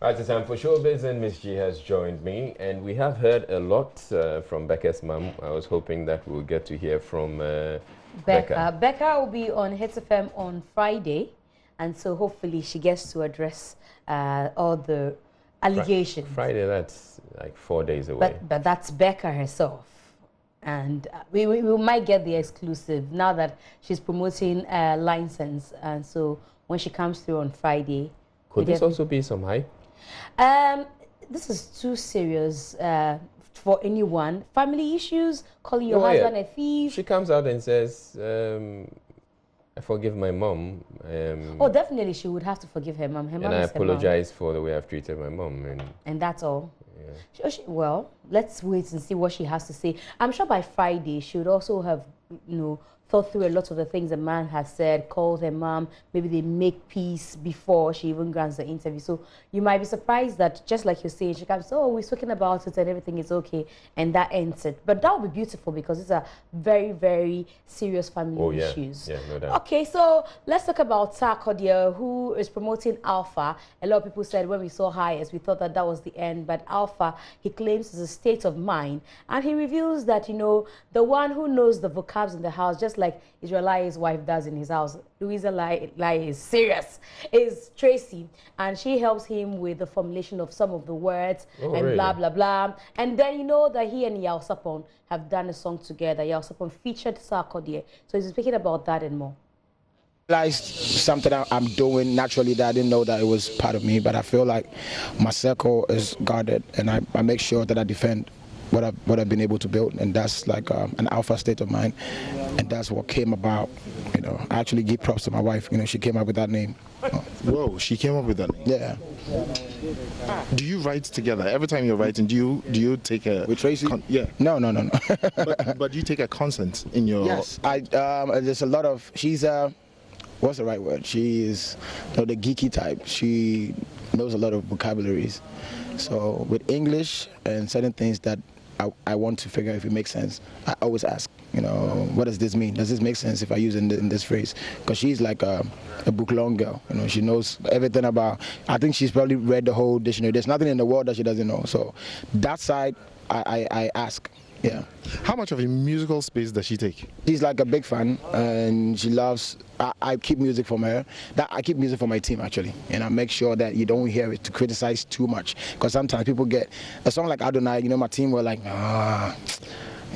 Right, it's time for Showbiz, and Miss G has joined me, and we have heard a lot from Becca's mum. I was hoping that we'll get to hear from Becca. Becca will be on Hits FM on Friday, and so hopefully she gets to address all the allegations. Friday, that's like 4 days away. But that's Becca herself. And we might get the exclusive now that she's promoting License. And so when she comes through on Friday... Could this also be some hype? This is too serious for anyone. Family issues, calling your husband a thief. She comes out and says, I forgive my mom. Oh, definitely she would have to forgive her mom. Her mom and I is apologize for the way I've treated my mom. And that's all. Yeah. Well, let's wait and see what she has to say. I'm sure by Friday she would also have, thought through a lot of the things the man has said, called her mom, maybe they make peace before she even grants the interview. So you might be surprised that, just like you're saying, she comes, oh, we're talking about it and everything is okay, and that ends it. But that would be beautiful because it's a very, very serious family issues. Yeah, no doubt. Okay, so let's talk about Sarkodie, who is promoting Alpha. A lot of people said when we saw Highest, we thought that that was the end, but Alpha, he claims, is a state of mind. And he reveals that, the one who knows the vocabs in the house, just like Israeli's wife does in his house. Louisa Lai is serious, is Tracy, and she helps him with the formulation of some of the words blah, blah, blah. And then you know that he and Yao Sapon have done a song together. Yao Sapon featured Sarkodie. So he's speaking about that and more. Something I'm doing naturally that I didn't know that it was part of me, but I feel like my circle is guarded, and I make sure that I defend what I've been able to build, and that's like an alpha state of mind, and that's what came about. I actually give props to my wife. She came up with that name. Whoa, she came up with that name. Yeah. Do you write together? Every time you're writing, do you take a with Tracy? Yeah. No. but you take a consent in your. Yes. There's a lot of. She's what's the right word? She is the geeky type. She knows a lot of vocabularies. So with English and certain things that I want to figure if it makes sense, I always ask, what does this mean? Does this make sense if I use it in this phrase? Because she's like a book-long girl. She knows everything about. I think she's probably read the whole dictionary. There's nothing in the world that she doesn't know. So that side, I ask. Yeah. How much of a musical space does she take? She's like a big fan, and she loves. I keep music from her. I keep music for my team actually, and I make sure that you don't hear it to criticize too much. Because sometimes people get a song like Adonai. My team were like,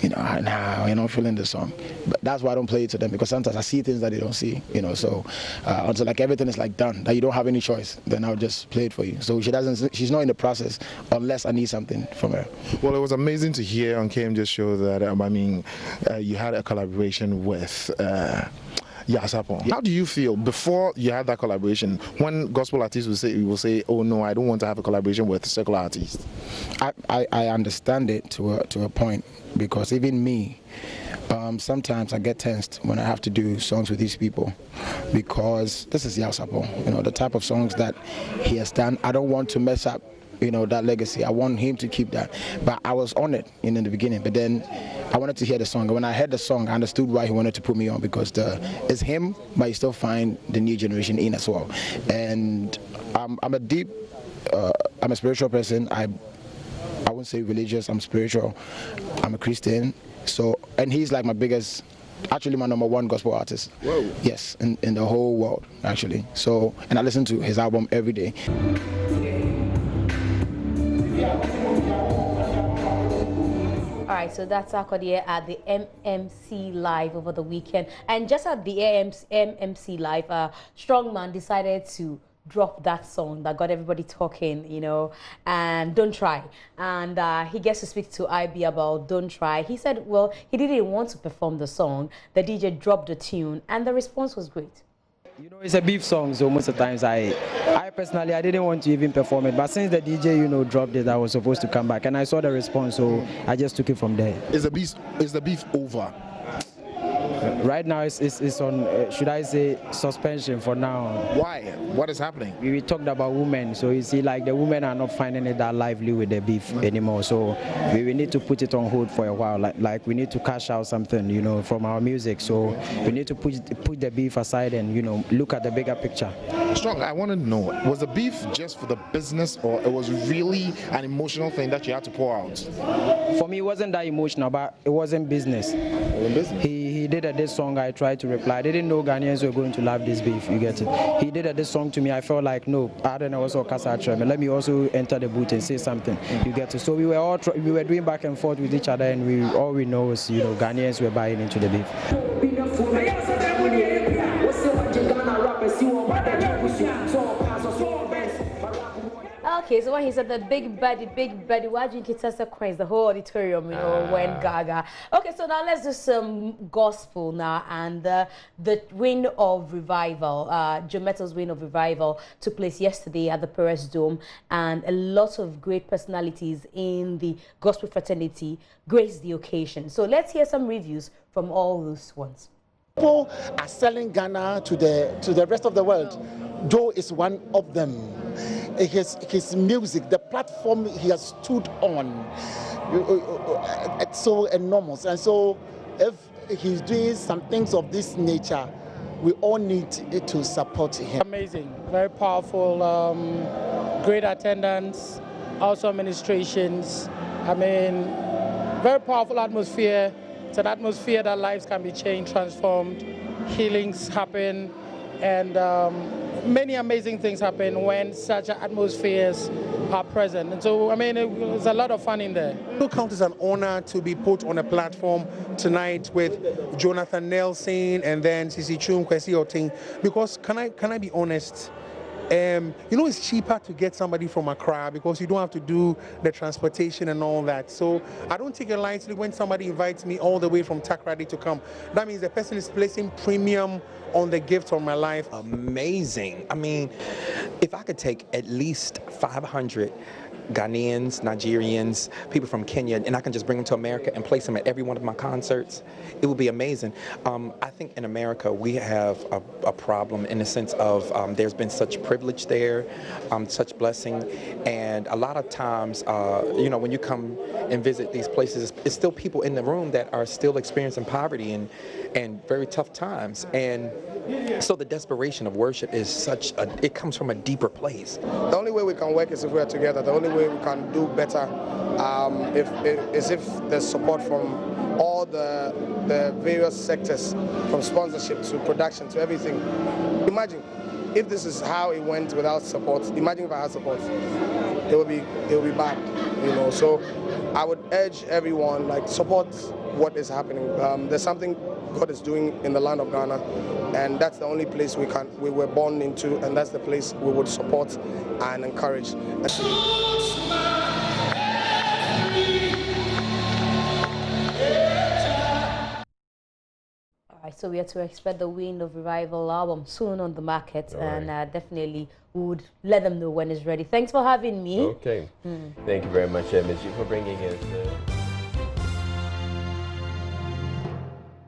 you're not feeling the song. But that's why I don't play it to them, because sometimes I see things that they don't see. So until like everything is like done, that you don't have any choice, then I'll just play it for you. So she's not in the process unless I need something from her. Well, it was amazing to hear on KMJ's show that you had a collaboration with. Sapon. How do you feel before you had that collaboration? When gospel artists will say, "Oh no, I don't want to have a collaboration with a secular artist." I understand it to a point, because even me, sometimes I get tensed when I have to do songs with these people, because this is Yao Sapon. The type of songs that he has done. I don't want to mess up that legacy. I want him to keep that. But I was on it in the beginning, but then I wanted to hear the song. And when I heard the song, I understood why he wanted to put me on, because it's him, but you still find the new generation in as well. And I'm a spiritual person. I wouldn't say religious, I'm spiritual. I'm a Christian. So, and he's like my biggest, actually my #1 gospel artist. Whoa. Yes, in the whole world, actually. So, and I listen to his album every day. All right, so that's Sarkodie at the MMC Live over the weekend. And just at the MMC Live, Strongman decided to drop that song that got everybody talking, and Don't Try. And he gets to speak to IB about Don't Try. He said, well, he didn't want to perform the song. The DJ dropped the tune, and the response was great. It's a beef song, so most of the times I personally, I didn't want to even perform it. But since the DJ, dropped it, I was supposed to come back. And I saw the response, so I just took it from there. Is the beef over? Right now, it's on, should I say, suspension for now. Why? What is happening? We talked about women, so you see, like the women are not finding it that lively with the beef anymore. So we need to put it on hold for a while. Like we need to cash out something, you know, from our music. So we need to put the beef aside and, you know, look at the bigger picture. Strong, I want to know, was the beef just for the business, or it was really an emotional thing that you had to pour out? For me, it wasn't that emotional, but it wasn't business. He did a diss song. I tried to reply. I didn't know Ghanaians were going to love this beef. You get it? He did a diss song to me. I felt like, no, I don't know, also let me also enter the booth and say something. You get it? So we were all we were doing back and forth with each other, and all we know is, you know, Ghanaians were buying into the beef. Okay, so when he said the big baddie, why didn't you test the coins, the whole auditorium, you know, went gaga. Okay, so now let's do some gospel now, and the win of revival, Mettle's win of revival took place yesterday at the Perez Dome, and a lot of great personalities in the gospel fraternity graced the occasion. So let's hear some reviews from all those ones. People are selling Ghana to the rest of the world. Joe is one of them. His music, the platform he has stood on, it's so enormous. And so if he's doing some things of this nature, we all need to support him. Amazing, very powerful, great attendance, also administrations. I mean, very powerful atmosphere. It's an atmosphere that lives can be changed, transformed, healings happen, and many amazing things happen when such atmospheres are present. And so, I mean, it's a lot of fun in there. It counts as an honor to be put on a platform tonight with Jonathan Nelson and then Sisi Chum, Kwesi Oting, because can I be honest? You know, it's cheaper to get somebody from Accra because you don't have to do the transportation and all that. So I don't take it lightly when somebody invites me all the way from Takoradi to come. That means the person is placing premium on the gift of my life. Amazing. I mean, if I could take at least 500 Ghanaians, Nigerians, people from Kenya, and I can just bring them to America and place them at every one of my concerts, it would be amazing. I think in America we have a problem in the sense of there's been such privilege there, such blessing, and a lot of times, you know, when you come and visit these places, it's still people in the room that are still experiencing poverty and very tough times. And so the desperation of worship is it comes from a deeper place. The only way we can work is if we are together. The only way we can do better is if there's support from all the various sectors, from sponsorship to production to everything. Imagine if this is how it went without support. Imagine if I had support. It would be bad, you know. So I would urge everyone, like, support what is happening. There's something God is doing in the land of Ghana, and that's the only place we were born into, and that's the place we would support and encourage. Alright, so we have to expect the Wind of Revival album soon on the market, and definitely we would let them know when it's ready. Thanks for having me. Okay. Thank you very much, Ms. G, for bringing us.